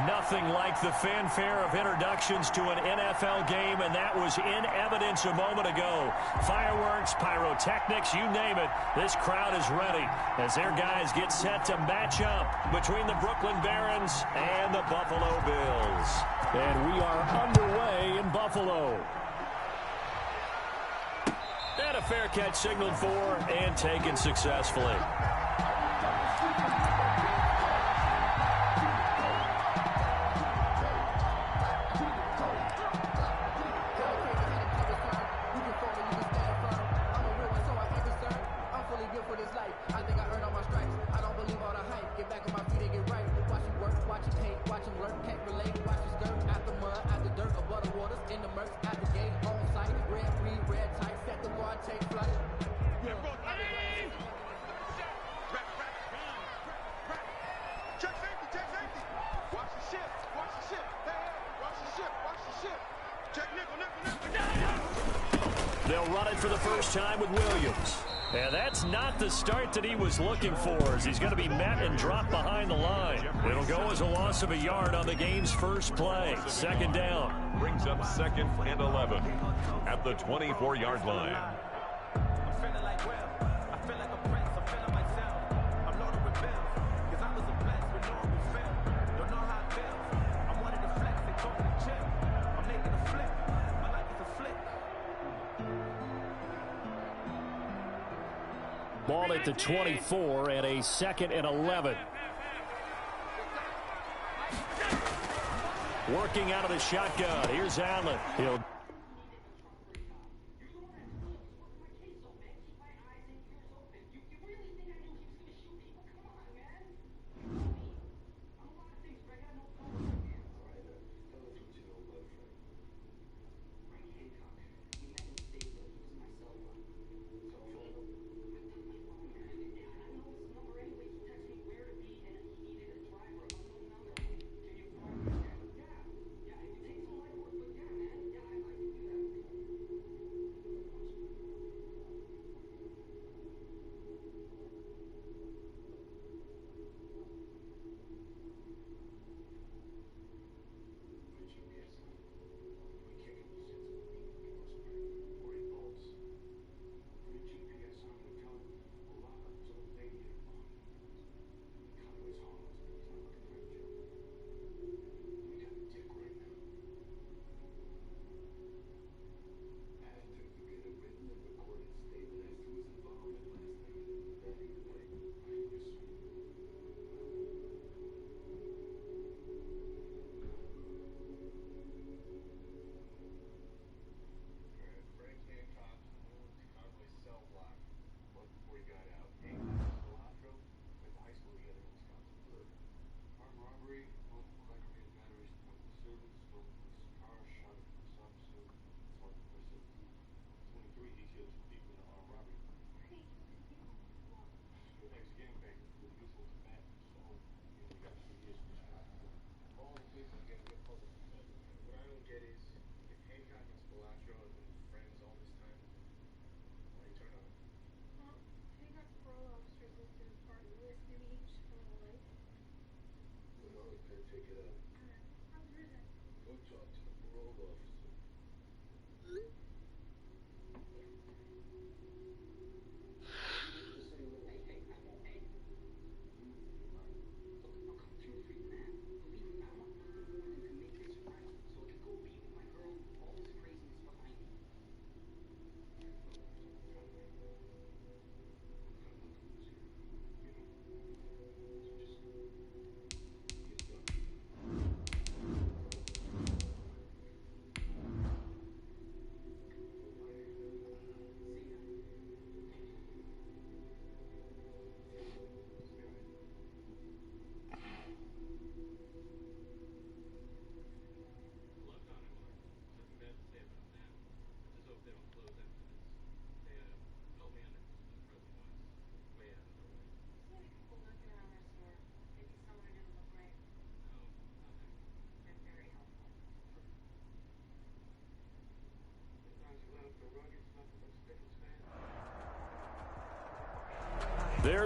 Nothing like the fanfare of introductions to an NFL game, and that was in evidence a moment ago. Fireworks, pyrotechnics, you name it. This crowd is ready as their guys get set to match up between the Brooklyn Barons and the Buffalo Bills. And we are underway in Buffalo. And a fair catch signaled for and taken successfully. They'll run it for the first time with Williams. And that's not the start that he was looking for, as he's going to be met and dropped behind the line. It'll go as a loss of a yard on the game's first play. Second down. Brings up 2nd and 11 at the 24-yard line. Ball at the 24 and a 2nd and 11. Working out of the shotgun. Here's Allen. He'll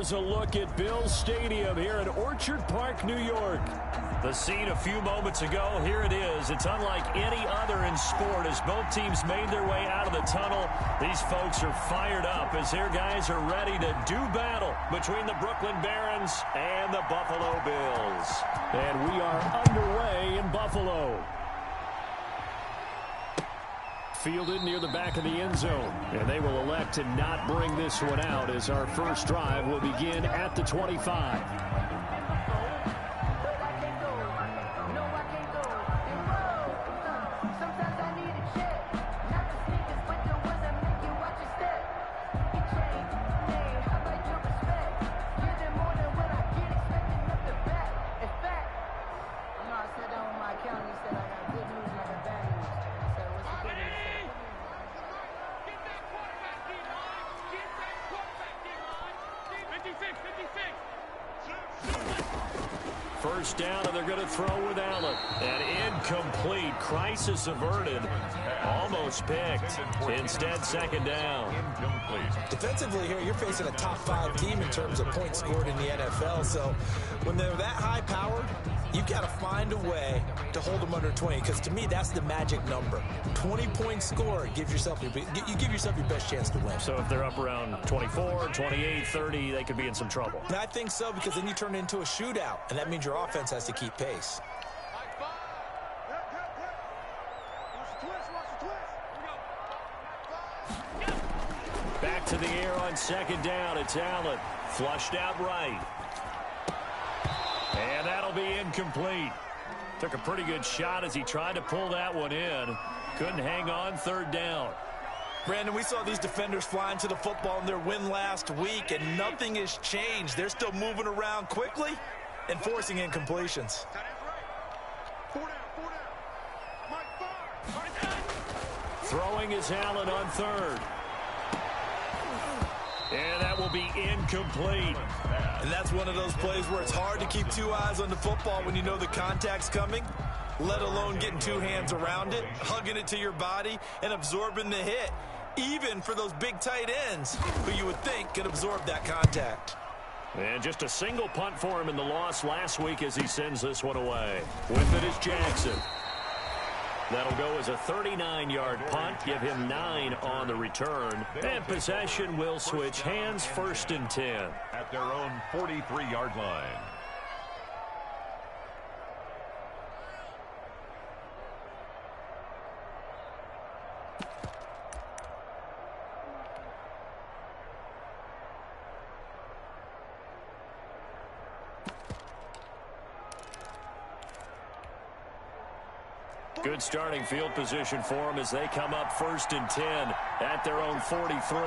There's a look at Bills Stadium here in Orchard Park, New York. The scene a few moments ago, here it is. It's unlike any other in sport as both teams made their way out of the tunnel. These folks are fired up as their guys are ready to do battle between the Brooklyn Barons and the Buffalo Bills. And we are underway in Buffalo. Fielded near the back of the end zone. And they will elect to not bring this one out as our first drive will begin at the 25. First down, and they're going to throw with Allen. And incomplete. Crisis averted. Almost picked. Instead, second down. Defensively here, you're facing a top 5 team in terms of points scored in the NFL. So when they're that high-powered, you've got to find a way to hold them under 20. Because to me, that's the magic number. 20 points scored, you give yourself your best chance to win. So if they're up around 24, 28, 30, they could be in some trouble. And I think so, because then you turn it into a shootout, and that means your offense has to keep pace. Back to the air on second down. It's Allen. Flushed out right. And that'll be incomplete. Took a pretty good shot as he tried to pull that one in. Couldn't hang on third down. Brandon, we saw these defenders flying to the football in their win last week, and nothing has changed. They're still moving around quickly and forcing incompletions. Throwing is Allen on third. And that will be incomplete. And that's one of those plays where it's hard to keep 2 eyes on the football when you know the contact's coming, let alone getting 2 hands around it, hugging it to your body, and absorbing the hit, even for those big tight ends who you would think could absorb that contact. And just a single punt for him in the loss last week as he sends this one away. With it is Jackson. That'll go as a 39-yard punt, give him 9 on the return. And possession will switch hands, 1st and 10. At their own 43-yard line. Good starting field position for them as they come up 1st and 10 at their own 43.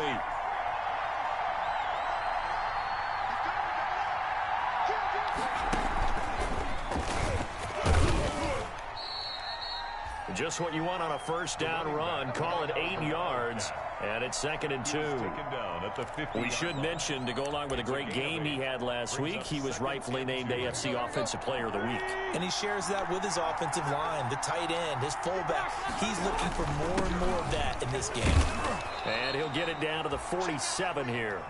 Just what you want on a first down run. Call it 8 yards, and it's 2nd and 2. We should mention, to go along with a great game he had last week, he was rightfully named AFC Offensive Player of the Week. And he shares that with his offensive line, the tight end, his fullback. He's looking for more and more of that in this game. And he'll get it down to the 47 here.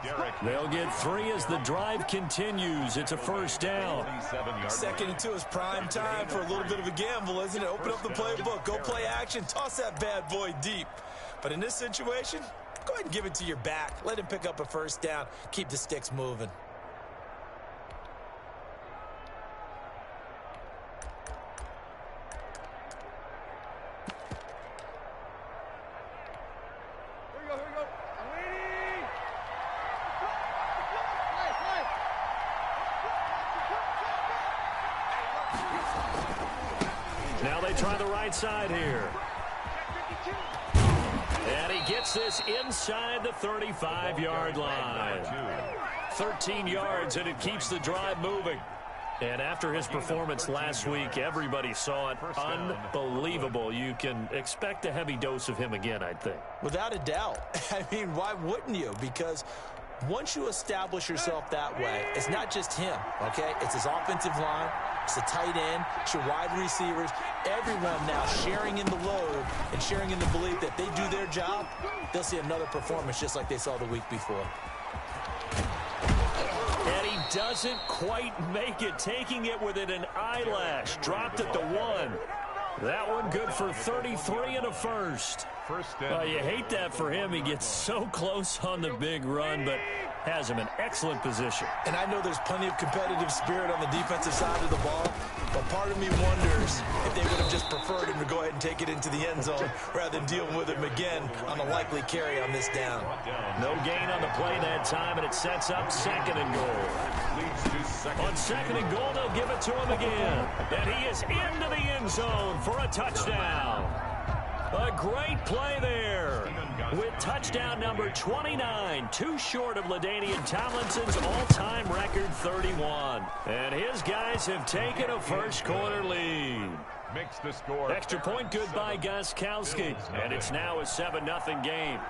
They'll get 3 as the drive continues. It's a first down. 2nd and 2 is prime time for a little bit of a gamble, isn't it? Open up the playbook, go play action, toss that bad boy deep. But in this situation, go ahead and give it to your back. Let him pick up a first down. Keep the sticks moving. Now they try the right side here. And he gets this inside the 35-yard line. 13 yards, and it keeps the drive moving. And after his performance last week, everybody saw it. Unbelievable. You can expect a heavy dose of him again, I think. Without a doubt. I mean, why wouldn't you? Because once you establish yourself that way, it's not just him, okay? It's his offensive line, it's the tight end, it's your wide receivers, everyone now sharing in the load and sharing in the belief that they do their job, they'll see another performance just like they saw the week before. And he doesn't quite make it, taking it within an eyelash. Dropped at the 1. That one good for 33 and a first. Well, you hate that for him. He gets so close on the big run, but has him in excellent position. And I know there's plenty of competitive spirit on the defensive side of the ball, but part of me wonders if they would have just preferred him to go ahead and take it into the end zone rather than deal with him again on a likely carry on this down. No gain on the play that time, and it sets up 2nd and goal. On 2nd and goal, they'll give it to him again. And he is into the end zone for a touchdown. A great play there with touchdown number 29, too short of LaDainian Tomlinson's all-time record 31. And his guys have taken a first-quarter lead. Makes the score. Extra point good by Gostkowski, and it's now a 7-0 game.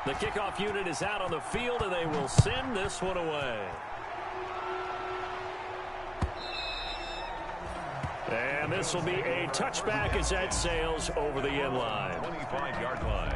The kickoff unit is out on the field, and they will send this one away. And this will be a touchback as that sails over the end line. 25-yard line.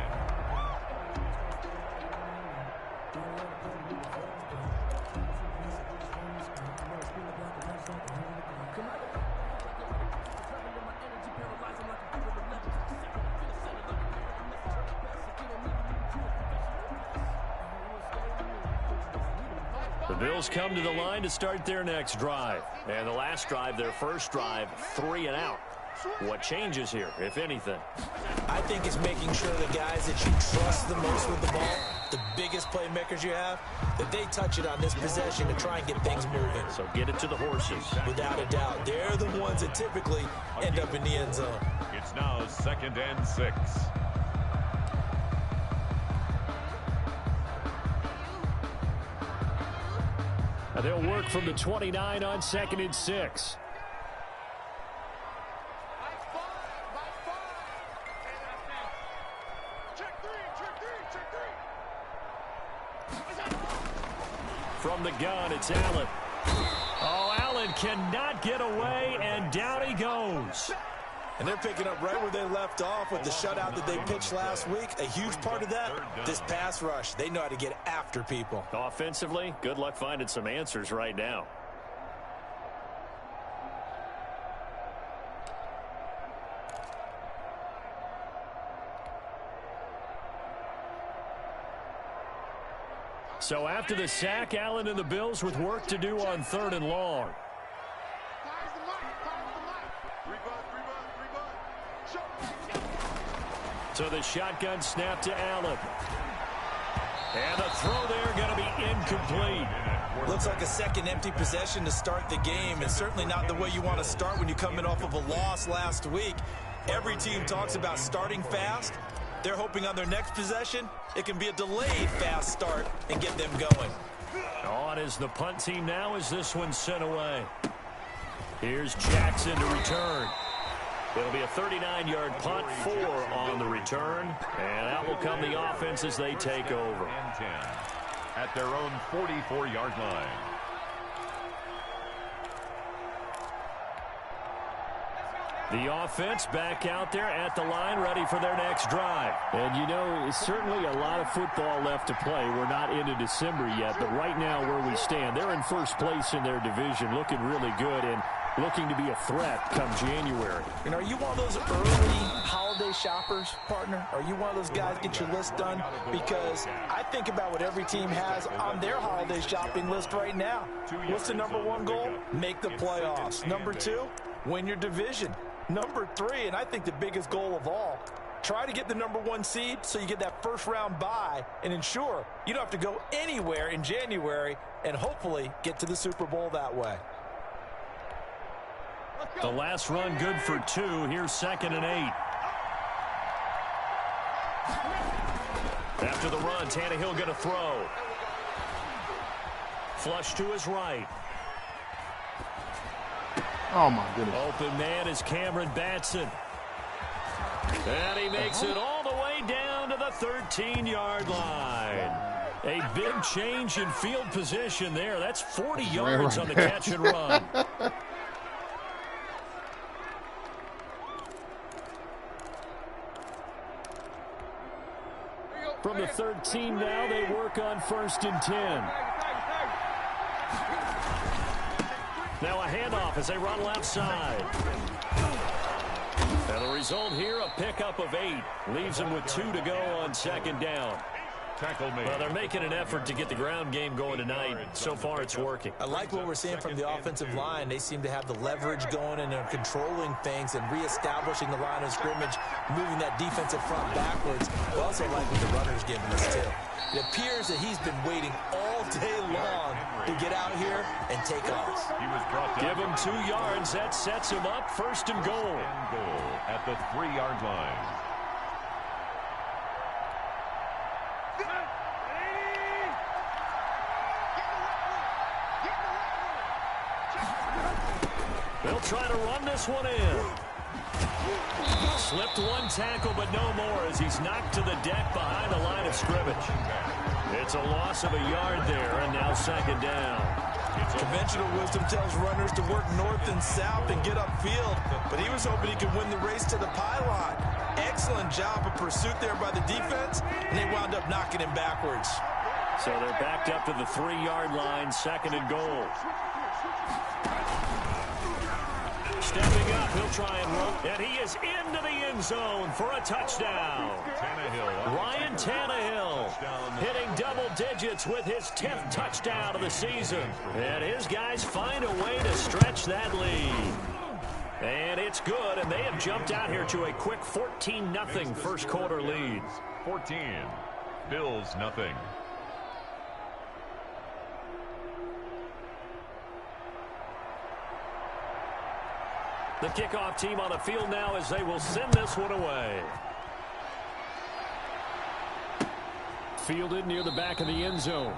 The Bills come to the line to start their next drive. And the last drive, their first drive, 3 and out. What changes here, if anything? I think it's making sure the guys that you trust the most with the ball, the biggest playmakers you have, that they touch it on this possession to try and get things moving. So get it to the horses. Without a doubt. They're the ones that typically end up in the end zone. It's now 2nd and 6. They'll work from the 29 on 2nd and 6. From the gun, it's Allen. Oh, Allen cannot get away, and down he goes. And they're picking up right where they left off with the shutout that they pitched last week. A huge part of that, this pass rush. They know how to get after people. Offensively, good luck finding some answers right now. So after the sack, Allen and the Bills with work to do on 3rd and long. So the shotgun snap to Allen. And the throw there going to be incomplete. Looks like a second empty possession to start the game, and certainly not the way you want to start when you're coming off of a loss last week. Every team talks about starting fast. They're hoping on their next possession, it can be a delayed fast start and get them going. On is the punt team now as this one's sent away. Here's Jackson to return. It'll be a 39-yard punt, 4 on the return. And out will come the offense as they take over. And 10 at their own 44-yard line. The offense back out there at the line, ready for their next drive. And, you know, it's certainly a lot of football left to play. We're not into December yet, but right now where we stand, they're in first place in their division, looking really good and looking to be a threat come January. And are you one of those early holiday shoppers, partner? Are you one of those guys get your list done? Because I think about what every team has on their holiday shopping list right now. What's the number 1 goal? Make the playoffs. Number 2, win your division. Number 3, and I think the biggest goal of all, try to get the number 1 seed so you get that first-round bye and ensure you don't have to go anywhere in January and hopefully get to the Super Bowl that way. The last run good for 2. Here's 2nd and 8. After the run, Tannehill going to throw. Flush to his right. Oh, my goodness. Open man is Cameron Batson. And he makes it all the way down to the 13-yard line. A big change in field position there. That's 40 yards on the catch and run. From the 13 now, they work on 1st and 10. Now a handoff as they run left side. And the result here, a pickup of 8. Leaves them with 2 to go on second down. Tackle made. Well, they're making an effort to get the ground game going tonight. So far, it's working. I like what we're seeing from the offensive line. They seem to have the leverage going, and they're controlling things and reestablishing the line of scrimmage, moving that defensive front backwards. I also like what the runner's giving us, too. It appears that he's been waiting all day long to get out here and take off. He was brought down. Give him 2 yards. That sets him up first and goal. And goal at the 3-yard line. They'll try to run this one in. Slipped 1 tackle, but no more as he's knocked to the deck behind the line of scrimmage. It's a loss of a yard there, and now second down. Conventional wisdom tells runners to work north and south and get upfield, but he was hoping he could win the race to the pylon. Excellent job of pursuit there by the defense, and they wound up knocking him backwards. So they're backed up to the 3-yard line, second and goal. Stepping up, he'll try and roll. And he is into the end zone for a touchdown. Ryan Tannehill hitting double digits with his 10th touchdown of the season. And his guys find a way to stretch that lead. And it's good, and they have jumped out here to a quick 14-0 first quarter lead. 14. Bills nothing. The kickoff team on the field now as they will send this one away. Fielded near the back of the end zone.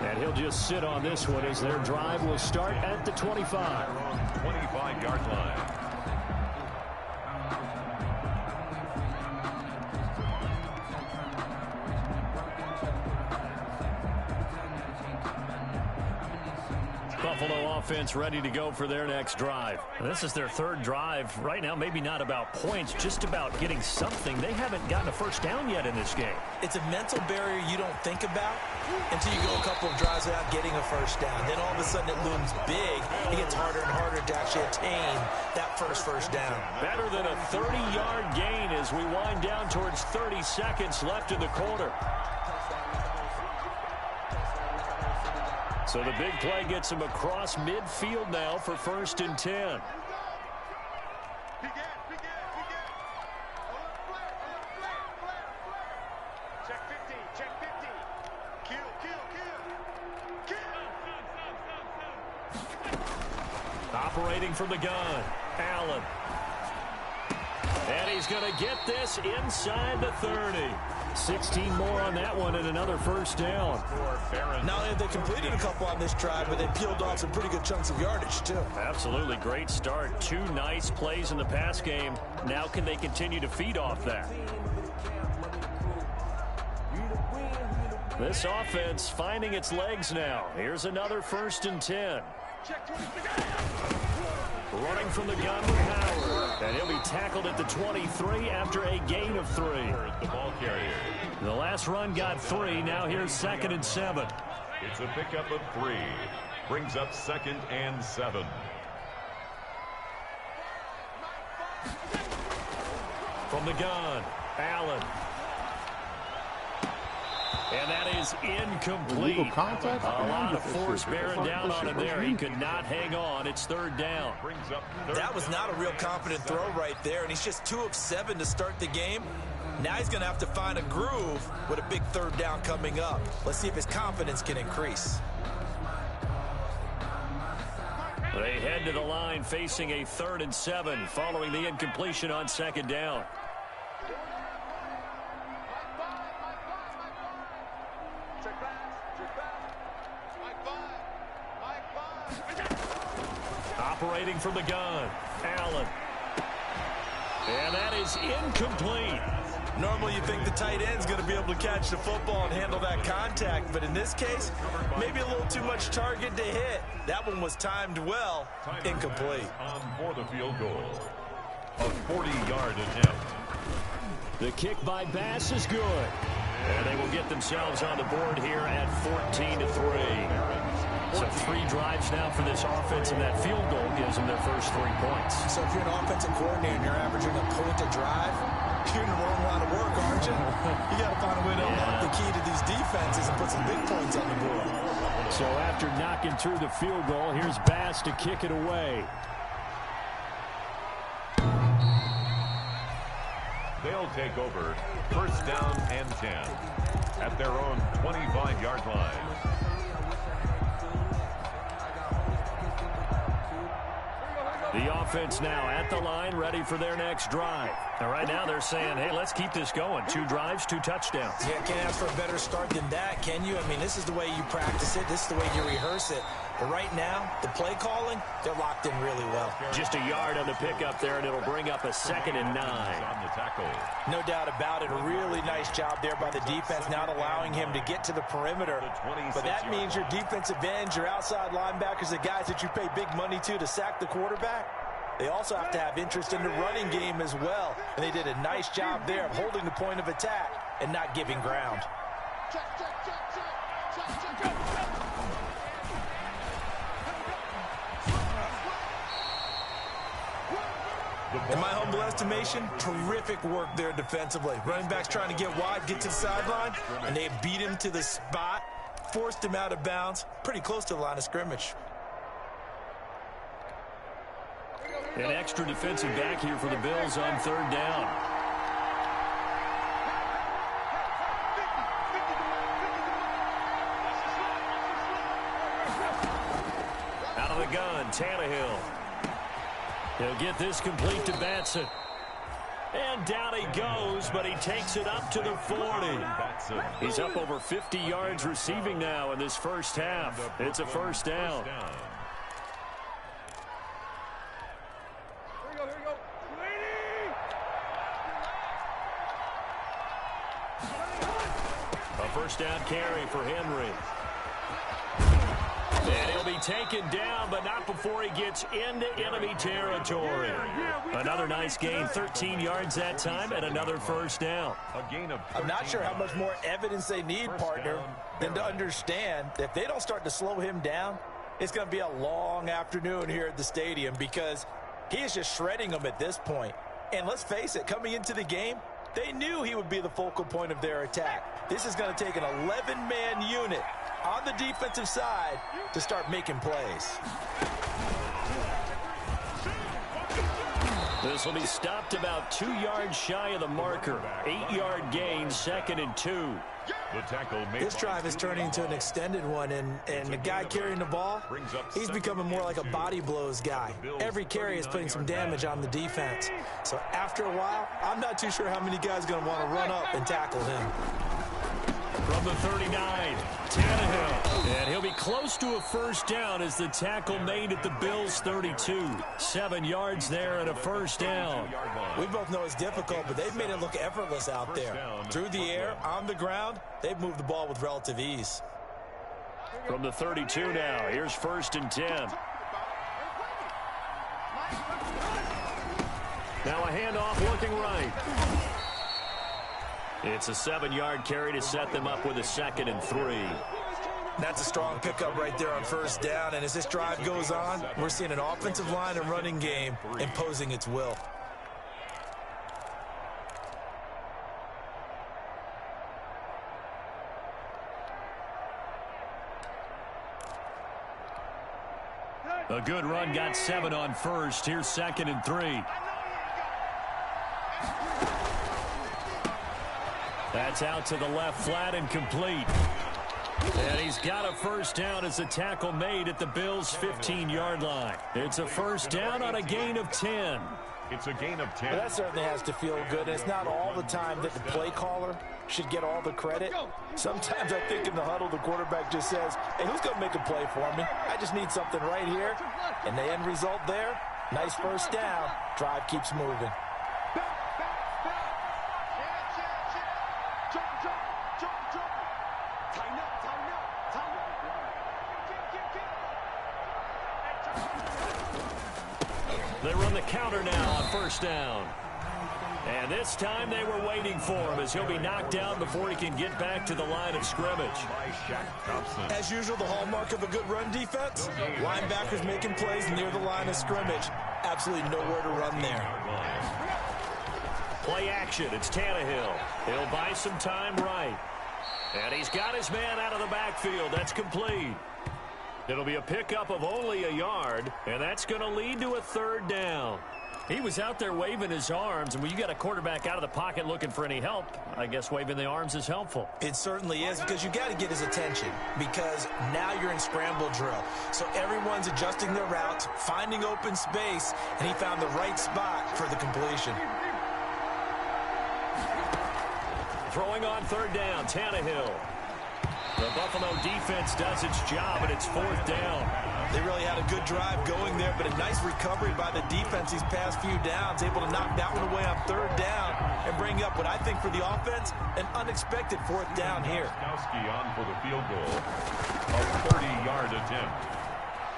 And he'll just sit on this one as their drive will start at the 25. 25-yard line. Buffalo offense ready to go for their next drive. This is their 3rd drive. Right now, maybe not about points, just about getting something. They haven't gotten a first down yet in this game. It's a mental barrier you don't think about until you go a couple of drives without getting a first down. Then all of a sudden it looms big. It gets harder and harder to actually attain that first down. Better than a 30-yard gain as we wind down towards 30 seconds left in the quarter. So the big play gets him across midfield now for 1st and 10. Operating from the gun, Allen. And he's going to get this inside the 30. 16 more on that one and another first down. Not only have they completed a couple on this drive, but they peeled off some pretty good chunks of yardage, too. Absolutely great start. 2 nice plays in the pass game. Now can they continue to feed off that? This offense finding its legs now. Here's another 1st and 10. Running from the gun with Howard. And he'll be tackled at the 23 after a gain of 3. The ball carrier. The last run got 3. Now here's 2nd and 7. It's a pickup of 3. Brings up 2nd and 7. From the gun, Allen. And that is incomplete. Contact? A lot of force bearing down on him there. He could not hang on. It's 3rd down. That was not a real confident throw right there, and he's just 2 of 7 to start the game. Now he's going to have to find a groove with a big 3rd down coming up. Let's see if his confidence can increase. They head to the line facing a 3rd and 7 following the incompletion on 2nd down. Operating from the gun, Allen. And that is incomplete. Normally you think the tight end's going to be able to catch the football and handle that contact, but in this case, maybe a little too much target to hit. That one was timed well, incomplete. On for the field goal. A 40-yard attempt. The kick by Bass is good. And they will get themselves on the board here at 14-3. So 3 drives now for this offense, and that field goal gives them their first 3 points. So if you're an offensive coordinator and you're averaging a point a drive, you're in the wrong line of work, aren't you? You got to find a way to unlock the key to these defenses and put some big points on the board. So after knocking through the field goal, here's Bass to kick it away. They'll take over first down and 10 at their own 25-yard line. The offense now at the line, ready for their next drive. And right now they're saying, hey, let's keep this going. 2 drives, 2 touchdowns. Yeah, can't ask for a better start than that, can you? I mean, this is the way you practice it. This is the way you rehearse it. But right now, the play calling, they're locked in really well. Just a yard on the pickup there, and it'll bring up a 2nd and 9. On the tackle. No doubt about it. A really nice job there by the defense, not allowing him to get to the perimeter. But that means your defensive ends, your outside linebackers, the guys that you pay big money to sack the quarterback, they also have to have interest in the running game as well. And they did a nice job there of holding the point of attack and not giving ground. In my humble estimation, terrific work there defensively. Running backs trying to get wide, get to the sideline, and they beat him to the spot, forced him out of bounds, pretty close to the line of scrimmage. An extra defensive back here for the Bills on 3rd down. Out of the gun, Tannehill. He'll get this complete to Batson. And down he goes, but he takes it up to the 40. He's up over 50 yards receiving now in this first half. It's a first down. A first down carry for Henry. And he'll be taken down, but not before he gets into enemy territory. Another nice gain, 13 yards that time, and another first down. I'm not sure how much more evidence they need, partner, than to understand that if they don't start to slow him down, it's going to be a long afternoon here at the stadium because he is just shredding them at this point. And let's face it, coming into the game, they knew he would be the focal point of their attack. This is going to take an 11-man unit on the defensive side to start making plays. This will be stopped about 2 yards shy of the marker. 8-yard gain, 2nd and 2. This drive is turning into an extended one, and the guy carrying the ball, he's becoming more like a body blows guy. Every carry is putting some damage on the defense. So after a while, I'm not too sure how many guys are going to want to run up and tackle him. From the 39, Tannehill. And he'll be close to a first down as the tackle made at the Bills' 32. 7 yards there and a first down. We both know it's difficult, but they've made it look effortless out there. Through the air, on the ground, they've moved the ball with relative ease. From the 32 now, here's 1st and 10. Now a handoff looking right. It's a 7-yard carry to set them up with a 2nd and 3. That's a strong pickup right there on first down, and as this drive goes on, we're seeing an offensive line and running game imposing its will. A good run, got 7 on first. Here's 2nd and 3. That's out to the left, flat and complete. And he's got a first down as a tackle made at the Bills' 15-yard line. It's a first down on a gain of 10. It's a gain of 10. Well, that certainly has to feel good. And it's not all the time that the play caller should get all the credit. Sometimes I think in the huddle, the quarterback just says, hey, who's going to make a play for me? I just need something right here. And the end result there, nice first down. Drive keeps moving. They run the counter now on first down. And this time they were waiting for him as he'll be knocked down before he can get back to the line of scrimmage. As usual, the hallmark of a good run defense, linebackers making plays near the line of scrimmage. Absolutely nowhere to run there. Play action. It's Tannehill. He'll buy some time right. And he's got his man out of the backfield. That's complete. It'll be a pickup of only a yard, and that's going to lead to a third down. He was out there waving his arms, and when you got a quarterback out of the pocket looking for any help, I guess waving the arms is helpful. It certainly is, because you got to get his attention, because now you're in scramble drill. So everyone's adjusting their routes, finding open space, and he found the right spot for the completion. Throwing on third down, Tannehill. The Buffalo defense does its job, and it's fourth down. They really had a good drive going there, but a nice recovery by the defense these past few downs, able to knock that one away on third down and bring up what I think for the offense, an unexpected fourth down here. On for the field goal, a 30-yard attempt.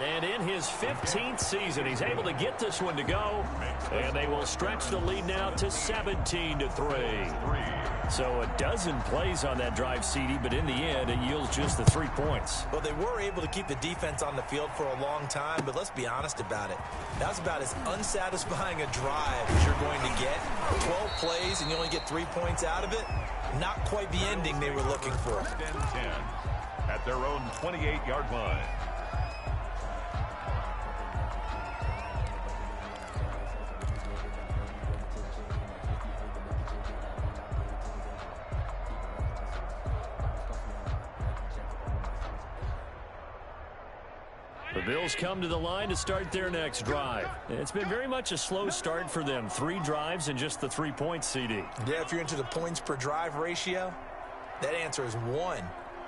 And in his 15th season, he's able to get this one to go, and they will stretch the lead now to 17-3. So a dozen plays on that drive, CD, but in the end, it yields just the 3 points. Well, they were able to keep the defense on the field for a long time, but let's be honest about it. That's about as unsatisfying a drive as you're going to get. 12 plays, and you only get 3 points out of it. Not quite the ending they were looking for. 10 at their own 28-yard line. The Bills come to the line to start their next drive. It's been very much a slow start for them. 3 drives and just the 3 points, CD. Yeah, if you're into the points per drive ratio, that answer is 1.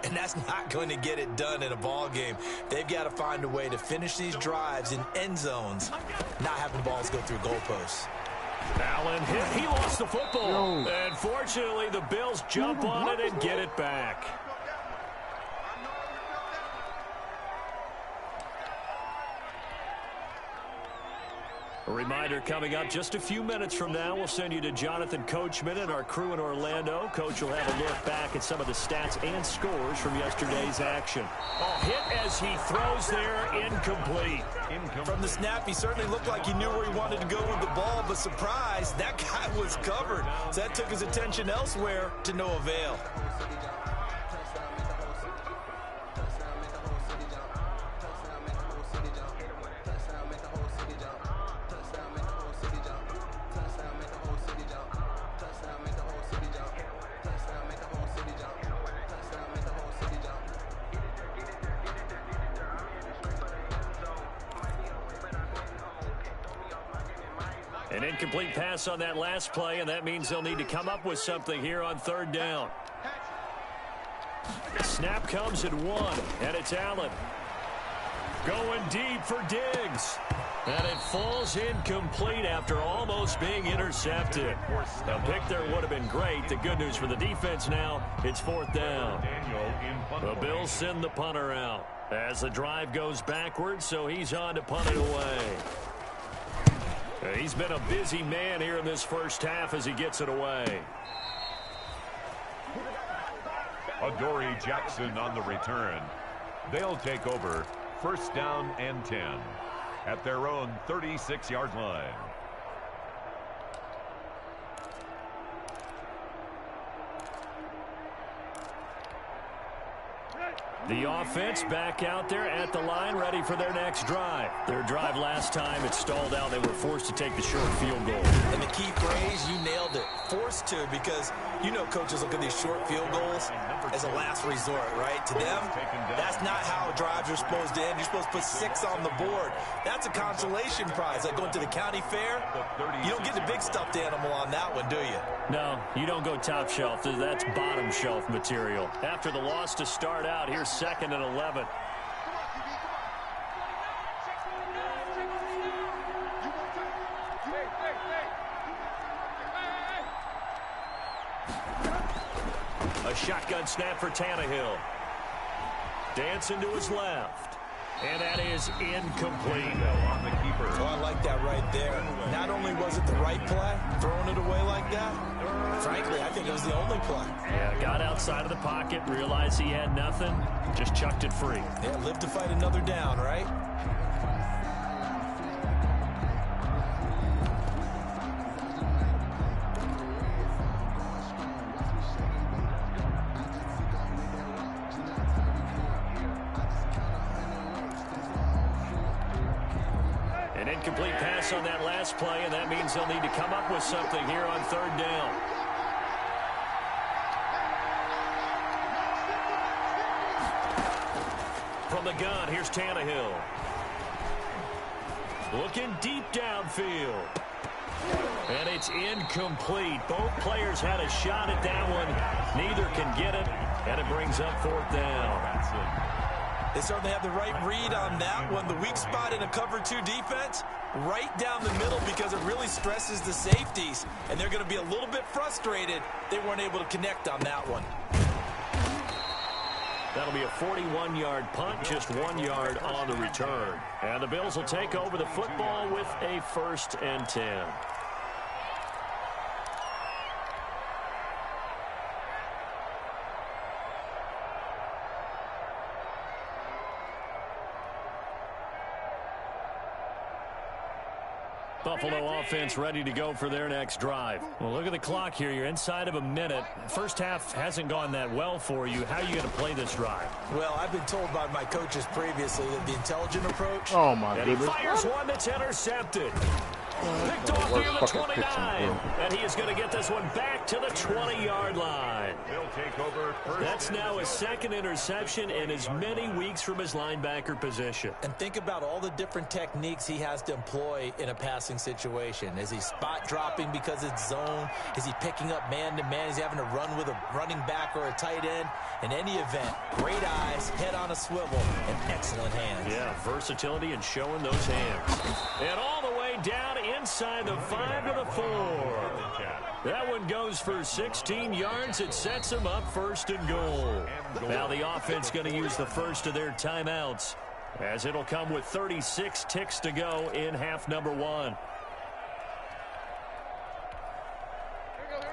And that's not going to get it done in a ball game. They've got to find a way to finish these drives in end zones, not having balls go through goalposts. Allen hit. He lost the football. And fortunately, the Bills jump on it and get it back. A reminder coming up just a few minutes from now, we'll send you to Jonathan Coachman and our crew in Orlando. Coach will have a look back at some of the stats and scores from yesterday's action. Oh, hit as he throws there, incomplete. From the snap, he certainly looked like he knew where he wanted to go with the ball, but surprise, that guy was covered. So that took his attention elsewhere to no avail. An incomplete pass on that last play, and that means they'll need to come up with something here on third down. Snap comes at 1, and it's Allen. Going deep for Diggs. And it falls incomplete after almost being intercepted. A pick there would have been great. The good news for the defense now, it's fourth down. The Bills send the punter out as the drive goes backwards, so he's on to punt it away. He's been a busy man here in this first half as he gets it away. Adoree Jackson on the return. They'll take over first down and 10 at their own 36-yard line. The offense back out there at the line, ready for their next drive. Their drive last time, it stalled out. They were forced to take the short field goal. And the key phrase, you nailed it. Forced to, because you know coaches look at these short field goals as a last resort, right? To them, that's not how drives are supposed to end. You're supposed to put 6 on the board. That's a consolation prize. Like going to the county fair, you don't get the big stuffed animal on that one, do you? No, you don't go top shelf. That's bottom shelf material. After the loss to start out, here's 2nd and 11. A shotgun snap for Tannehill. Dancing to his left. And that is incomplete. On the keeper. Oh, I like that right there. Not only was it the right play, throwing it away like that? Frankly, I think it was the only play. Yeah, got outside of the pocket, realized he had nothing, just chucked it free. Yeah, live to fight another down, right? An incomplete pass on that last play, and that means they'll need to come up with something here on third down. From the gun, here's Tannehill. Looking deep downfield. And it's incomplete. Both players had a shot at that one. Neither can get it, and it brings up fourth down. They certainly have the right read on that one. The weak spot in a cover 2 defense, right down the middle, because it really stresses the safeties. And they're going to be a little bit frustrated they weren't able to connect on that one. That'll be a 41-yard punt, just 1 yard on the return. And the Bills will take over the football with a 1st and 10. Buffalo offense ready to go for their next drive. Well, look at the clock here. You're inside of a minute. First half hasn't gone that well for you. How are you going to play this drive? Well, I've been told by my coaches previously that the intelligent approach. Oh, my and goodness. he fires one that's intercepted. Picked off near the 29. And he is going to get this one back to the 20-yard line. They'll take over first. That's now his second interception in as many weeks from his linebacker position. And think about all the different techniques he has to employ in a passing situation. Is he spot dropping because it's zone? Is he picking up man-to-man? Is he having to run with a running back or a tight end? In any event, great eyes, head on a swivel, and excellent hands. Yeah, versatility and showing those hands. And all the way down inside the 5 to the 4. That one goes for 16 yards. It sets him up 1st and goal. Now the offense going to use the first of their timeouts, as it'll come with 36 ticks to go in half number 1.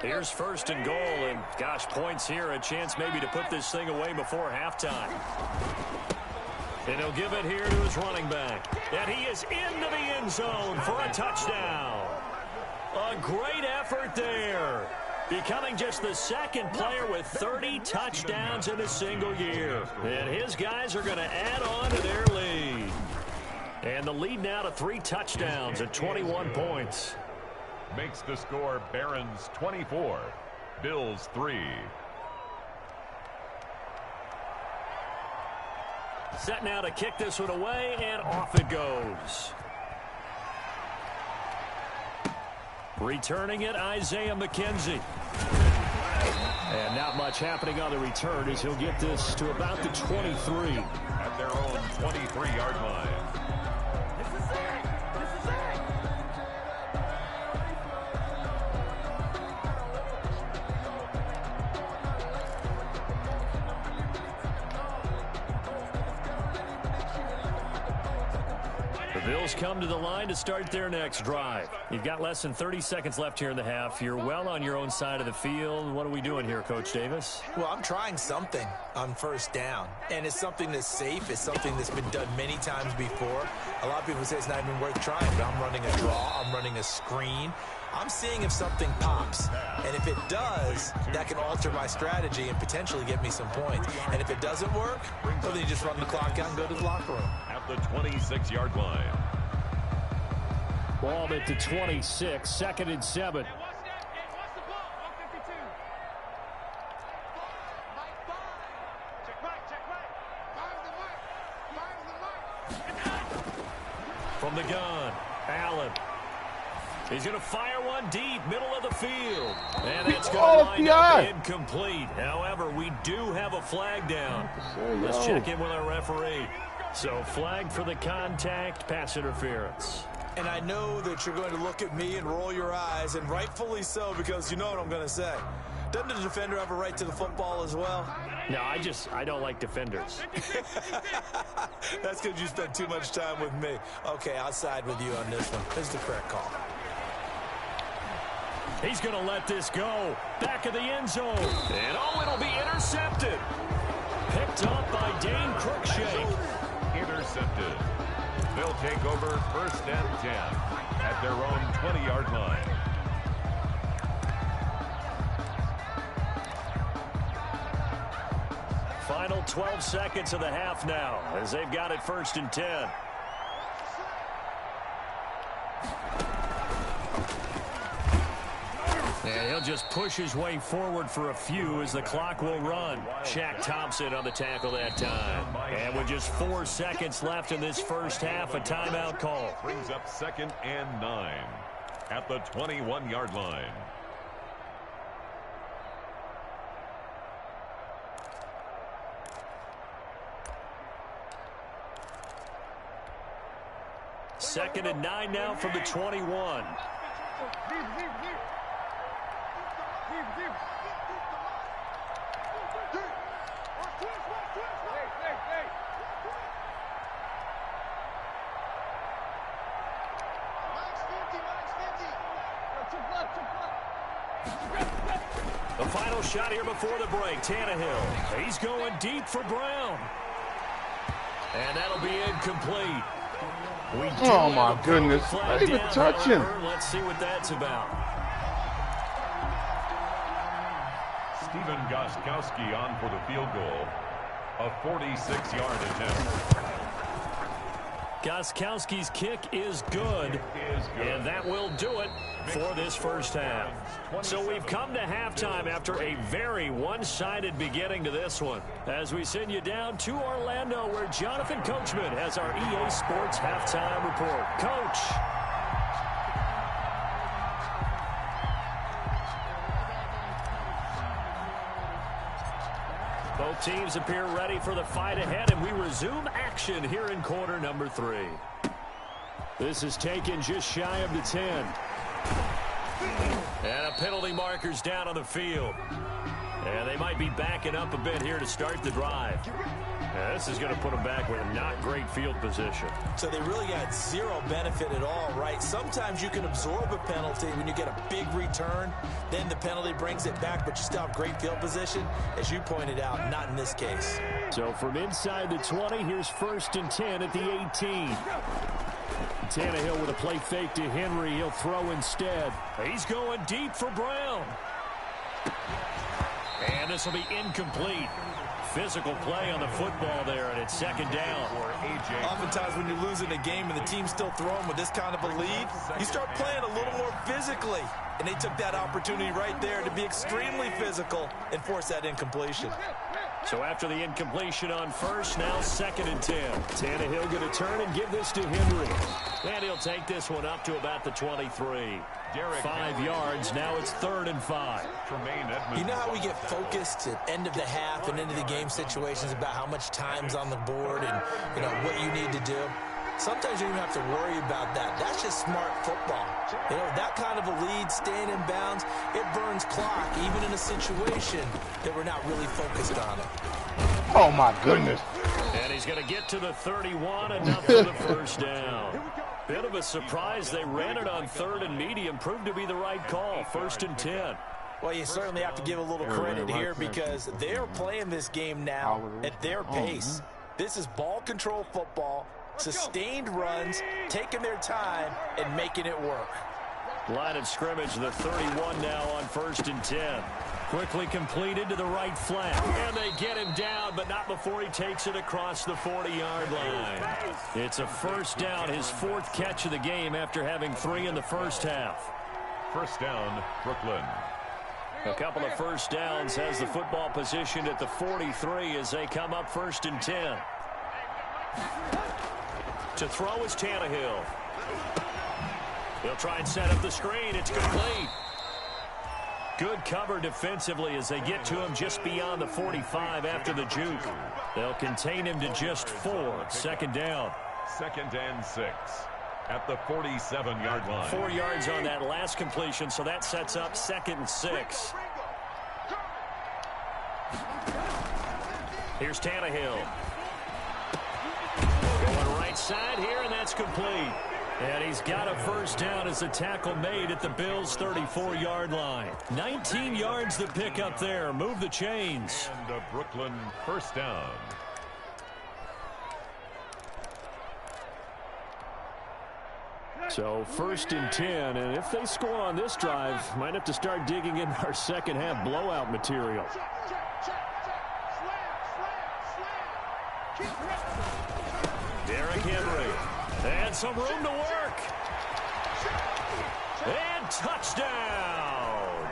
Here's 1st and goal, and gosh, points here, a chance maybe to put this thing away before halftime. And he'll give it here to his running back. And he is into the end zone for a touchdown. A great effort there. Becoming just the second player with 30 touchdowns in a single year. And his guys are going to add on to their lead. And the lead now to 3 touchdowns at 21 points. Makes the score Barons 24, Bills 3. Set now to kick this one away, and off it goes. Returning it, Isaiah McKenzie. And not much happening on the return as he'll get this to about the 23. At their own 23-yard line. Bills come to the line to start their next drive. You've got less than 30 seconds left here in the half. You're well on your own side of the field. What are we doing here, Coach Davis? Well, I'm trying something on 1st down, and it's something that's safe. It's something that's been done many times before. A lot of people say it's not even worth trying, but I'm running a draw. I'm running a screen. I'm seeing if something pops, and if it does, that can alter my strategy and potentially get me some points. And if it doesn't work, well, then you just run the clock out and go to the locker room. At the 26-yard line. Ball at the 26, 2nd and 7. From the gun, Allen. He's going to fire one deep, middle of the field. And it's going to line up incomplete. However, we do have a flag down. Let's check in with our referee. So, flag for the contact, pass interference. And I know that you're going to look at me and roll your eyes, and rightfully so, because you know what I'm going to say. Doesn't the defender have a right to the football as well? No, I don't like defenders. That's because you spent too much time with me. Okay, I'll side with you on this one. This is the correct call. He's going to let this go. Back of the end zone. And it'll be intercepted. Picked up by Dane Cruikshank. Intercepted. They'll take over 1st and 10 at their own 20-yard line. Final 12 seconds of the half now as they've got it 1st and 10. And he'll just push his way forward for a few as the clock will run. Shaq Thompson on the tackle that time. And with just 4 seconds left in this first half, a timeout call. Brings up 2nd and 9 at the 21-yard line. Second and 9 now from the 21. The final shot here before the break. Tannehill. He's going deep for Brown. And that'll be incomplete. Oh, my goodness. I didn't even touch him. Let's see what that's about. Stephen Gostkowski on for the field goal. A 46-yard attempt. Gostkowski's kick is good. And that will do it for this first half. So we've come to halftime after a very one-sided beginning to this one. As we send you down to Orlando, where Jonathan Coachman has our EA Sports halftime report. Coach. Both teams appear ready for the fight ahead, and we resume action here in quarter number 3. This is taken just shy of the 10. And a penalty marker's down on the field. And they might be backing up a bit here to start the drive. Yeah, this is going to put them back with a not great field position. So they really got zero benefit at all, right? Sometimes you can absorb a penalty when you get a big return. Then the penalty brings it back, but you still have great field position. As you pointed out, not in this case. So from inside the 20, here's 1st and 10 at the 18. Tannehill with a play fake to Henry. He'll throw instead. He's going deep for Brown. And this will be incomplete. Physical play on the football there, and it's 2nd down. Oftentimes when you're losing a game and the team's still throwing with this kind of a lead, you start playing a little more physically. And they took that opportunity right there to be extremely physical and force that incompletion. So after the incompletion on 1st, now 2nd and 10. Tannehill going to turn and give this to Henry. And he'll take this one up to about the 23. 5 yards. Now it's 3rd and 5. You know how we get focused at end of the half and into the game situations about how much time's on the board and what you need to do? Sometimes you don't even have to worry about that. That's just smart football. That kind of a lead, staying in bounds, it burns clock, even in a situation that we're not really focused on it. Oh, my goodness. And he's going to get to the 31, enough for the first down. Bit of a surprise. They ran it on 3rd and medium. Proved to be the right call. 1st and 10. Well, you certainly have to give a little credit here because they're playing this game now at their pace. This is ball control football. Sustained runs, taking their time, and making it work. Line of scrimmage, the 31 now on 1st and 10. Quickly completed to the right flat. And they get him down, but not before he takes it across the 40-yard line. It's a first down, his 4th catch of the game after having 3 in the first half. First down, Brooklyn. A couple of first downs has the football positioned at the 43 as they come up 1st and 10. To throw is Tannehill. He'll try and set up the screen. It's complete. Good cover defensively as they get to him just beyond the 45 after the juke. They'll contain him to just 4. 2nd down. 2nd and 6 at the 47-yard line. 4 yards on that last completion, so that sets up 2nd and 6. Here's Tannehill. Going right side here, and that's complete. And he's got a first down as the tackle made at the Bills' 34-yard line. 19 yards to pick up there. Move the chains. And a Brooklyn first down. So 1st and 10, and if they score on this drive, might have to start digging in our second half blowout material. Derrick Henry, and some room to work. And touchdown!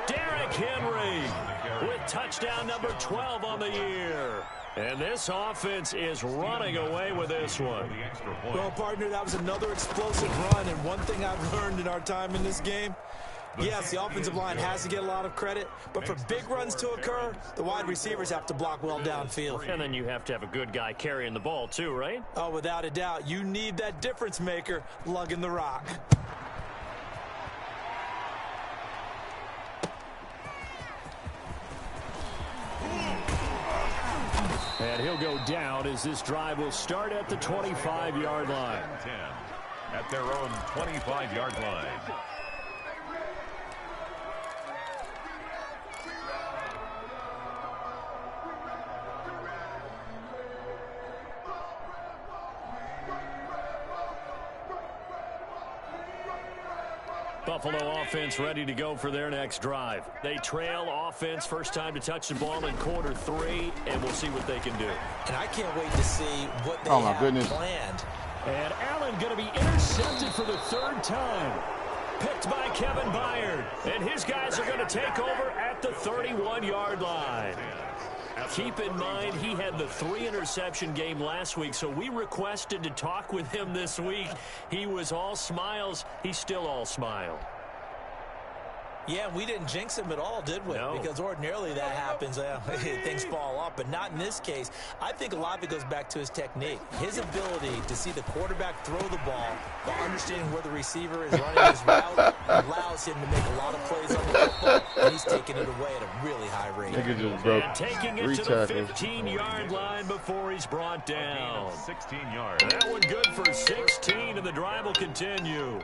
Derrick Henry with touchdown number 12 on the year. And this offense is running away with this one. Well, partner, that was another explosive run. And one thing I've learned in our time in this game, yes, the offensive line has to get a lot of credit. But for big runs to occur, the wide receivers have to block well downfield. And then you have to have a good guy carrying the ball too, right? Oh, without a doubt. You need that difference maker lugging the rock. And he'll go down as this drive will start at the 25-yard line. 10 at their own 25-yard line. Buffalo offense ready to go for their next drive. They trail offense, first time to touch the ball in quarter 3, and we'll see what they can do. And I can't wait to see what they have planned. And Allen going to be intercepted for the 3rd time. Picked by Kevin Byard. And his guys are going to take over at the 31-yard line. Keep in mind, he had the 3-interception game last week, so we requested to talk with him this week. He was all smiles. He's still all smile. Yeah, we didn't jinx him at all, did we? No. Because ordinarily that happens. Things fall off, but not in this case. I think a lot of it goes back to his technique. His ability to see the quarterback throw the ball while understanding where the receiver is running his route allows him to make a lot of plays on the football, and he's taking it away at a really high rate. And taking it to the 15-yard line before he's brought down. 16 yards. That one good for 16, and the drive will continue.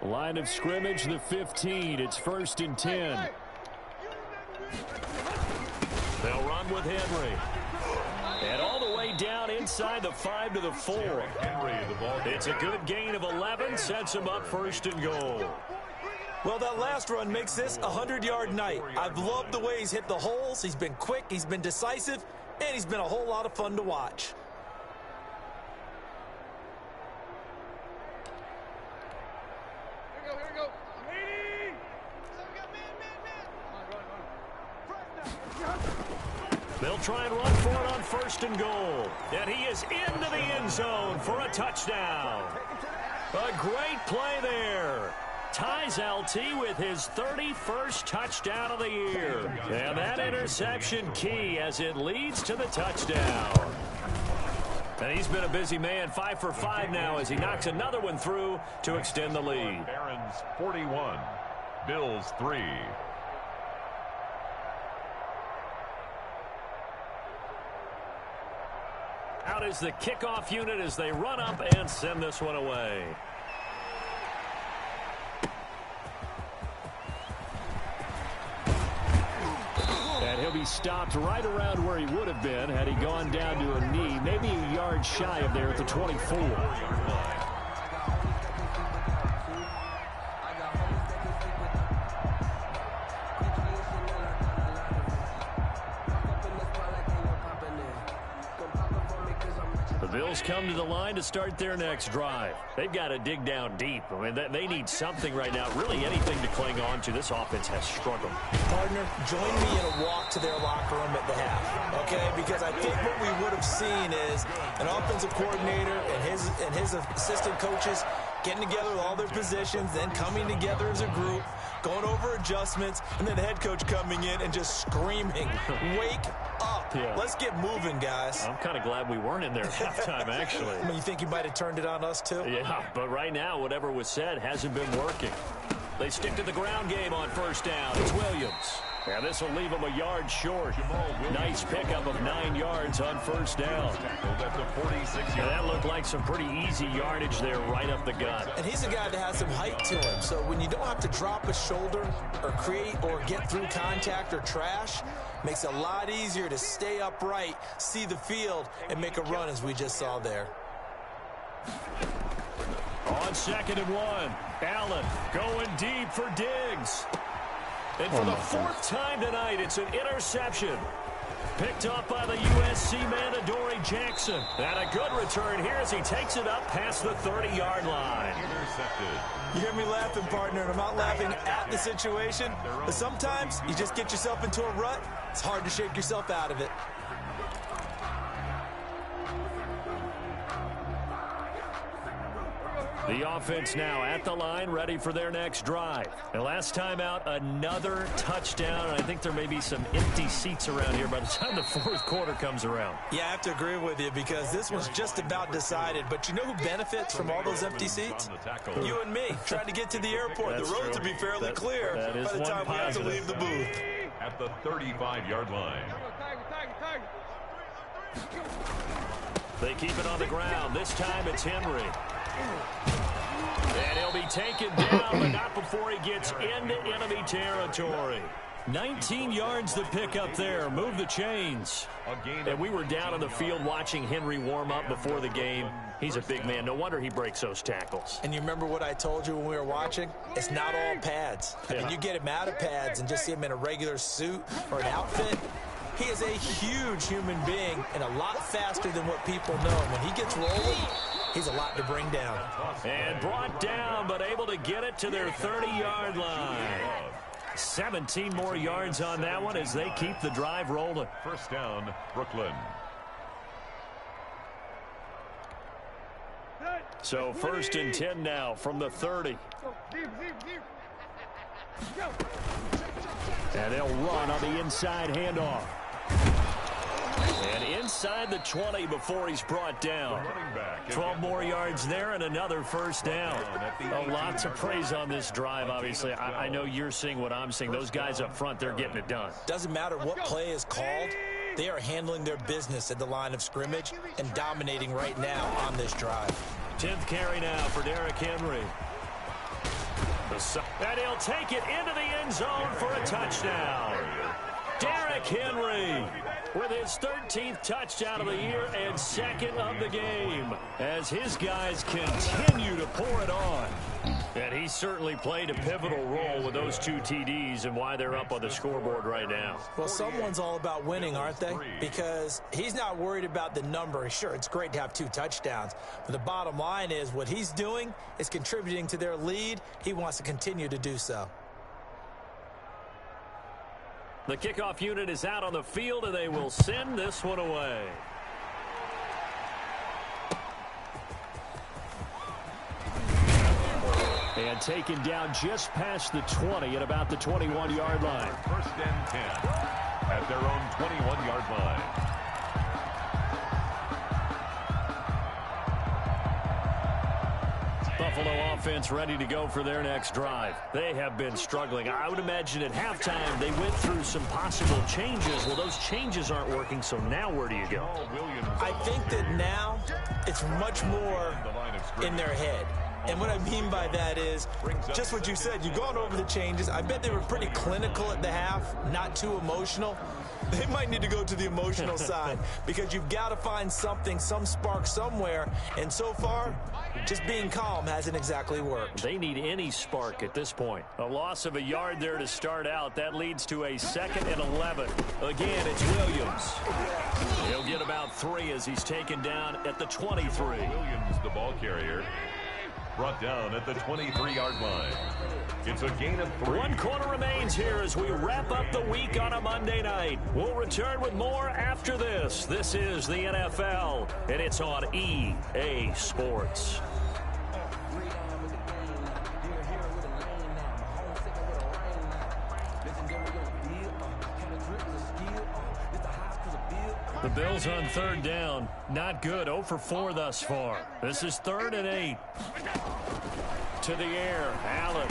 Line of scrimmage, the 15. It's 1st and 10. They'll run with Henry. And all the way down inside the 5 to the 4. It's a good gain of 11, sets him up 1st and goal. Well, that last run makes this a 100-yard night. I've loved the way he's hit the holes. He's been quick, he's been decisive, and he's been a whole lot of fun to watch. They'll try and run for it on 1st and goal. And he is into the end zone for a touchdown. A great play there. Ties LT with his 31st touchdown of the year. And that interception key as it leads to the touchdown. And he's been a busy man, 5 for 5 now as he knocks another one through to extend the lead. Barons 41, Bills 3. Out is the kickoff unit as they run up and send this one away. And he'll be stopped right around where he would have been had he gone down to a knee, maybe a yard shy of there at the 24. The Bills come to the line to start their next drive. They've got to dig down deep. I mean, they need something right now, really anything to cling on to. This offense has struggled. Partner, join me in a walk to their locker room at the half, okay? Because I think what we would have seen is an offensive coordinator and his assistant coaches getting together with all their positions, then coming together as a group, going over adjustments, and then the head coach coming in and just screaming, wake up. Yeah. Let's get moving, guys. I'm kind of glad we weren't in there at halftime, actually. I mean, you think you might have turned it on us, too? Yeah, but right now, whatever was said hasn't been working. They stick to the ground game on 1st down. It's Williams. Yeah, this will leave him a yard short. Nice pickup of 9 yards on first down. And that looked like some pretty easy yardage there right up the gut. And he's a guy that has some height to him. So when you don't have to drop a shoulder or create or get through contact or trash, makes it a lot easier to stay upright, see the field, and make a run as we just saw there. On 2nd and 1, Allen going deep for Diggs. And for the 4th time tonight, it's an interception. Picked up by the USC man, Adoree Jackson. And a good return here as he takes it up past the 30-yard line. Intercepted. You hear me laughing, partner, and I'm not laughing at the situation. But sometimes you just get yourself into a rut. It's hard to shake yourself out of it. The offense now at the line, ready for their next drive. And last time out, another touchdown. And I think there may be some empty seats around here by the time the 4th quarter comes around. Yeah, I have to agree with you because this one's just about decided. But you know who benefits from all those empty seats? You and me, trying to get to the airport. That's the roads true. will be fairly clear by the time we have to leave the booth. At the 35-yard line. They keep it on the ground. This time it's Henry. And he'll be taken down, but not before he gets into enemy territory. 19 yards to pick up there. Move the chains. And we were down on the field watching Henry warm up before the game. He's a big man. No wonder he breaks those tackles. And you remember what I told you when we were watching? It's not all pads. I mean, you get him out of pads and just see him in a regular suit or an outfit. He is a huge human being and a lot faster than what people know. When he gets rolling, he's a lot to bring down. And brought down, but able to get it to their 30-yard line. 17 more yards on that one as they keep the drive rolling. First down, Brooklyn. So 1st and 10 now from the 30. And they'll run on the inside handoff. And inside the 20 before he's brought down. 12 more yards there and another first down. A lot to praise on this drive, obviously. I know you're seeing what I'm seeing. Those guys up front, they're getting it done. Doesn't matter what play is called. They are handling their business at the line of scrimmage and dominating right now on this drive. 10th carry now for Derrick Henry. And he'll take it into the end zone for a touchdown. Derrick Henry with his 13th touchdown of the year and 2nd of the game as his guys continue to pour it on. And he certainly played a pivotal role with those 2 TDs and why they're up on the scoreboard right now. Well, someone's all about winning, aren't they? Because he's not worried about the number. Sure, it's great to have 2 touchdowns. But the bottom line is what he's doing is contributing to their lead. He wants to continue to do so. The kickoff unit is out on the field, and they will send this one away. And taken down just past the 20 at about the 21-yard line. 1st and 10 at their own 21-yard line. Buffalo offense ready to go for their next drive. They have been struggling. I would imagine at halftime they went through some possible changes. Well, those changes aren't working, so now where do you go? I think that now it's much more in their head. And what I mean by that is just what you said. You've gone over the changes. I bet they were pretty clinical at the half, not too emotional. They might need to go to the emotional side because you've got to find something, some spark somewhere. And so far, just being calm hasn't exactly worked. They need any spark at this point. A loss of a yard there to start out. That leads to a 2nd and 11. Again, it's Williams. He'll get about 3 as he's taken down at the 23. Williams, the ball carrier, brought down at the 23-yard line. It's a gain of 3. 1 quarter remains here as we wrap up the week on a Monday night. We'll return with more after this. This is the NFL, and it's on EA Sports. The Bills on 3rd down. Not good. 0 for 4 thus far. This is 3rd and 8. To the air. Allen.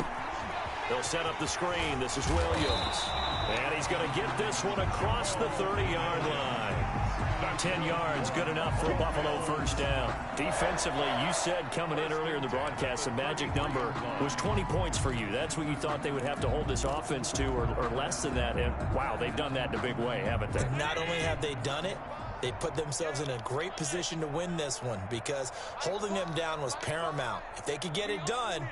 They'll set up the screen. This is Williams. And he's going to get this one across the 30-yard line. 10 yards, good enough for a Buffalo first down. Defensively, you said coming in earlier in the broadcast, the magic number was 20 points for you. That's what you thought they would have to hold this offense to, or less than that. And, wow, they've done that in a big way, haven't they? Not only have they done it, they put themselves in a great position to win this one because holding them down was paramount. If they could get it done,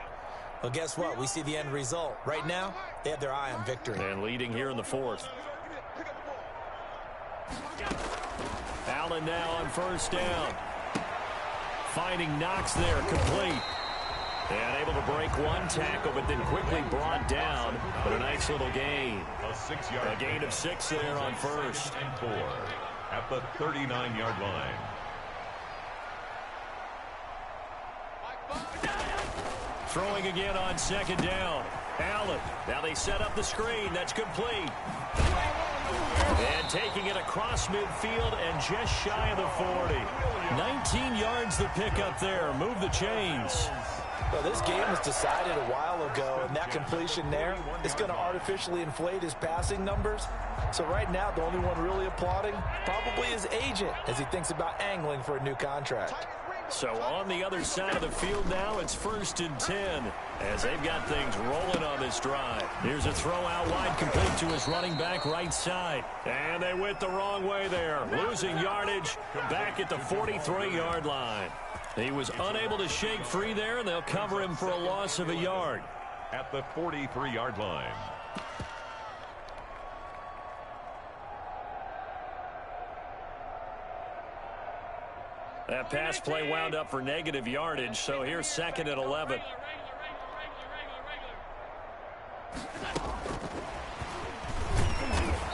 well, guess what? We see the end result. Right now, they have their eye on victory. And leading here in the fourth. Allen now on first down. Finding Knox there, complete. And able to break one tackle, but then quickly brought down. But a nice little gain. A gain of 6 there on first. And 4 at the 39-yard line. Throwing again on second down. Allen. Now they set up the screen. That's complete. And taking it across midfield and just shy of the 40. 19 yards the pickup there. Move the chains. Well, this game was decided a while ago, and that completion there is going to artificially inflate his passing numbers. So right now, the only one really applauding probably his agent as he thinks about angling for a new contract. So on the other side of the field now, it's 1st and 10 as they've got things rolling on this drive. Here's a throw out wide, complete to his running back right side. And they went the wrong way there, losing yardage back at the 43-yard line. He was unable to shake free there, and they'll cover him for a loss of a yard. At the 43-yard line. That pass play wound up for negative yardage, so here's 2nd and 11.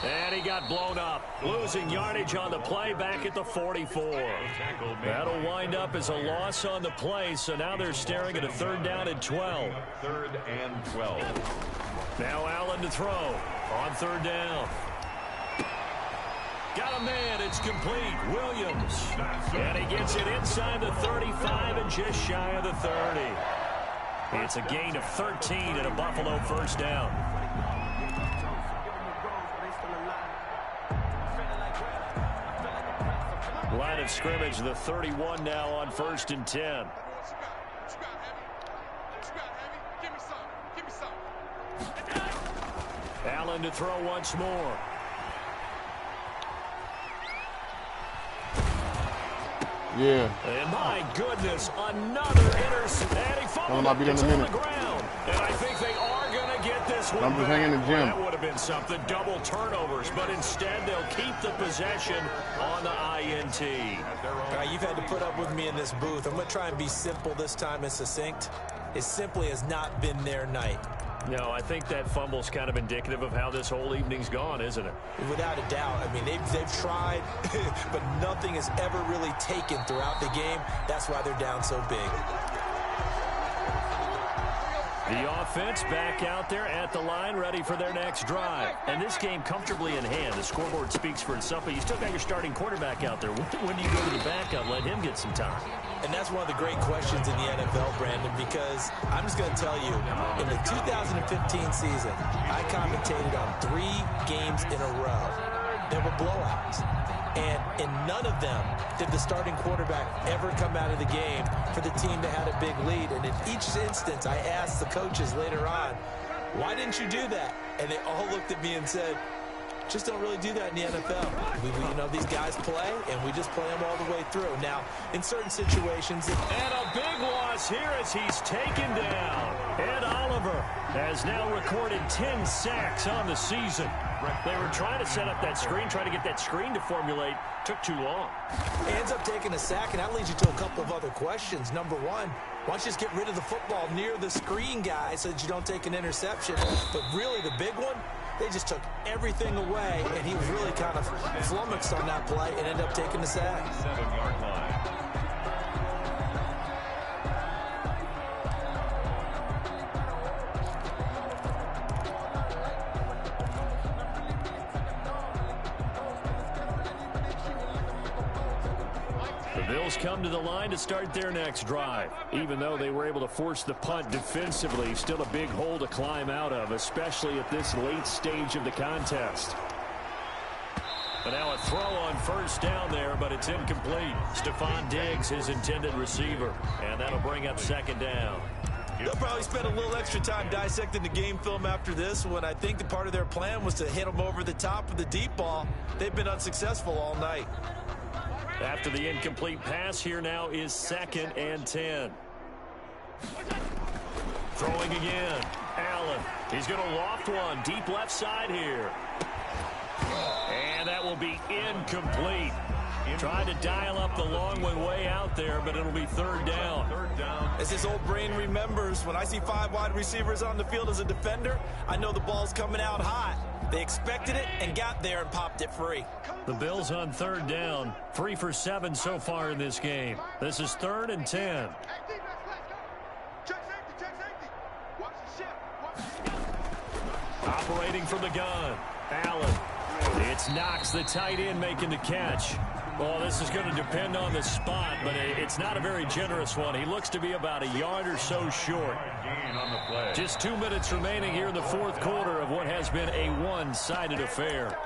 And he got blown up, losing yardage on the play back at the 44. That'll wind up as a loss on the play, so now they're staring at a 3rd down and 12. 3rd and 12. Now Allen to throw on 3rd down. Got a man, it's complete. Williams. And he gets it inside the 35 and just shy of the 30. It's a gain of 13 and a Buffalo first down. Line of scrimmage, the 31 now on 1st and 10. Allen to throw once more. Yeah. And my goodness, another interception. And he fumbled I'll be there in a on the minute. ground. And I think they are going to get this one I'm just back. hanging the gym. That would have been something, double turnovers. But instead, they'll keep the possession on the INT. You've had to put up with me in this booth. I'm going to try and be simple this time and succinct. It simply has not been their night. No, I think that fumble's kind of indicative of how this whole evening's gone, isn't it? Without a doubt. I mean, they've tried, but nothing is ever really taken throughout the game. That's why they're down so big. The offense back out there at the line, ready for their next drive. And this game comfortably in hand. The scoreboard speaks for itself, but you still got your starting quarterback out there. When do you go to the backup? Let him get some time. And that's one of the great questions in the NFL, Brandon, because I'm just going to tell you, in the 2015 season, I commentated on 3 games in a row. There were blowouts. And in none of them did the starting quarterback ever come out of the game for the team that had a big lead. And in each instance, I asked the coaches later on, why didn't you do that? And they all looked at me and said, just don't really do that in the NFL. You know, these guys play, and we just play them all the way through. Now, in certain situations... And a big loss here as he's taken down. Ed Oliver has now recorded 10 sacks on the season. They were trying to set up that screen, trying to get that screen to formulate. Took too long. He ends up taking a sack, and that leads you to a couple of other questions. Number one, why don't you just get rid of the football near the screen guy so that you don't take an interception? But really, the big one, they just took everything away, and he was really kind of flummoxed on that play and ended up taking the sack. 7-yard line. The Bills come to the line to start their next drive. Even though they were able to force the punt defensively, still a big hole to climb out of, especially at this late stage of the contest. But now a throw on first down there, but it's incomplete. Stephon Diggs, his intended receiver, and that'll bring up second down. They'll probably spend a little extra time dissecting the game film after this when I think the part of their plan was to hit them over the top with the deep ball. They've been unsuccessful all night. After the incomplete pass, here now is 2nd and 10. Throwing again. Allen. He's going to loft one deep left side here. And that will be incomplete. Trying to dial up the long one way out there, but it'll be third down. As his old brain remembers, when I see 5 wide receivers on the field as a defender, I know the ball's coming out hot. They expected it and got there and popped it free. The Bills on third down, 3 for 7 so far in this game. This is 3rd and 10. Operating from the gun, Allen. It's Knox, the tight end, making the catch. Well, this is going to depend on the spot, but it's not a very generous one. He looks to be about a yard or so short. Just 2 minutes remaining here in the fourth quarter of what has been a one-sided affair.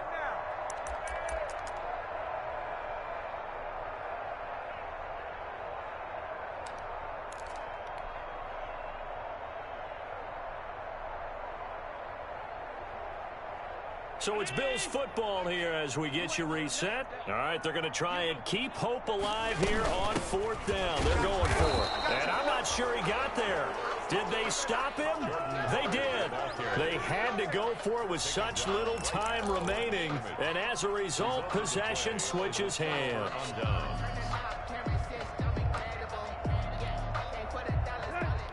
So it's Bills football here as we get you reset. All right, they're going to try and keep hope alive here on 4th down. They're going for it. And I'm not sure he got there. Did they stop him? They did. They had to go for it with such little time remaining. And as a result, possession switches hands.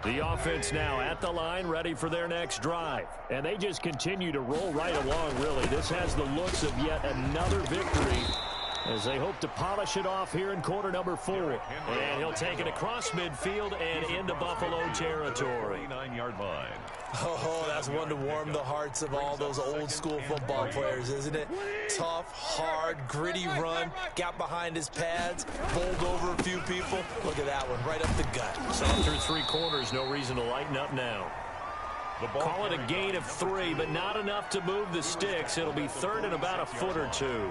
The offense now at the line, ready for their next drive. And they just continue to roll right along, really. This has the looks of yet another victory as they hope to polish it off here in quarter number 4. And he'll take it across midfield and into Buffalo territory. 9-yard line. Oh, that's one to warm the hearts of all those old-school football players, isn't it? Tough, hard, gritty run, got behind his pads, bowled over a few people. Look at that one, right up the gut. So through 3 quarters, no reason to lighten up now. Call it a gain of 3, but not enough to move the sticks. It'll be 3rd and about a foot or 2.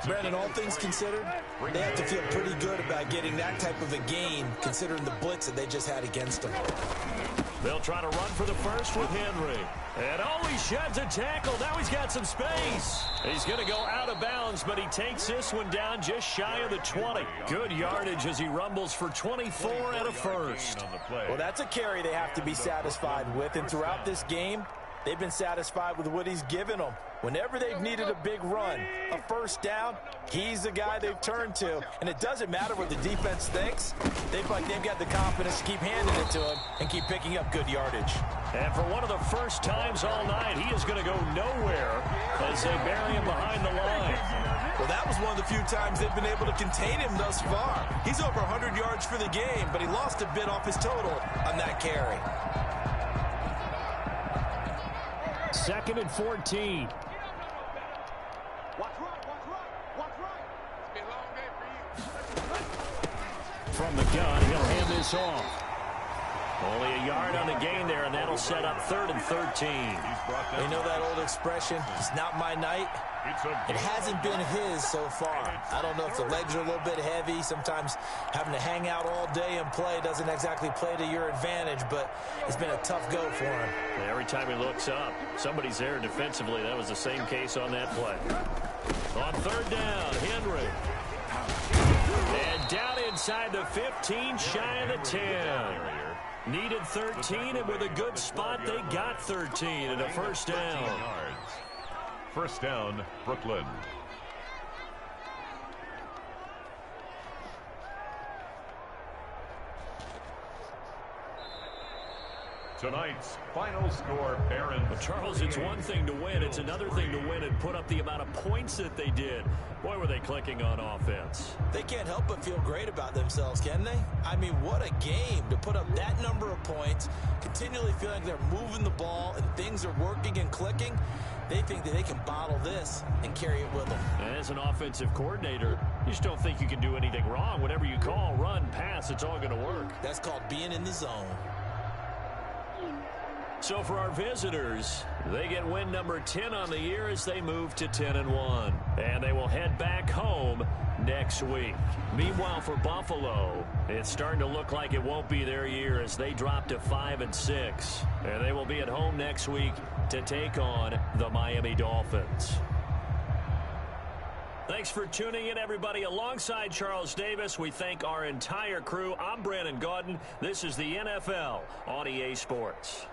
Brandon, all things considered, they have to feel pretty good about getting that type of a gain, considering the blitz that they just had against them. They'll try to run for the first with Henry. And he sheds a tackle. Now he's got some space. He's going to go out of bounds, but he takes this one down just shy of the 20. Good yardage as he rumbles for 24 and a first. Well, that's a carry they have to be satisfied with. And throughout this game, they've been satisfied with what he's given them. Whenever they've needed a big run, a first down, he's the guy they've turned to. And it doesn't matter what the defense thinks. They've got the confidence to keep handing it to him and keep picking up good yardage. And for one of the first times all night, he is going to go nowhere as they bury him behind the line. Well, that was one of the few times they've been able to contain him thus far. He's over 100 yards for the game, but he lost a bit off his total on that carry. 2nd and 14. From the gun, he'll hand this off. Only a yard on the gain there, and that'll set up 3rd and 13. You know that old expression, it's not my night? It hasn't been his so far. I don't know if the legs are a little bit heavy. Sometimes having to hang out all day and play doesn't exactly play to your advantage, but it's been a tough go for him. And every time he looks up, somebody's there defensively. That was the same case on that play. On 3rd down, Henry. And down inside the 15, shy of the 10. Needed 13, and with a good spot, they got 13 and a first down. First down, Brooklyn. Tonight's final score, Barons. But Charles, it's one thing to win. It's another thing to win and put up the amount of points that they did. Boy, were they clicking on offense. They can't help but feel great about themselves, can they? I mean, what a game to put up that number of points, continually feeling like they're moving the ball and things are working and clicking. They think that they can bottle this and carry it with them. And as an offensive coordinator, you just don't think you can do anything wrong. Whatever you call, run, pass, it's all going to work. That's called being in the zone. So for our visitors, they get win number 10 on the year as they move to 10-1. And they will head back home next week. Meanwhile, for Buffalo, it's starting to look like it won't be their year as they drop to 5-6. And they will be at home next week to take on the Miami Dolphins. Thanks for tuning in, everybody. Alongside Charles Davis, we thank our entire crew. I'm Brandon Gaudin. This is the NFL on EA Sports.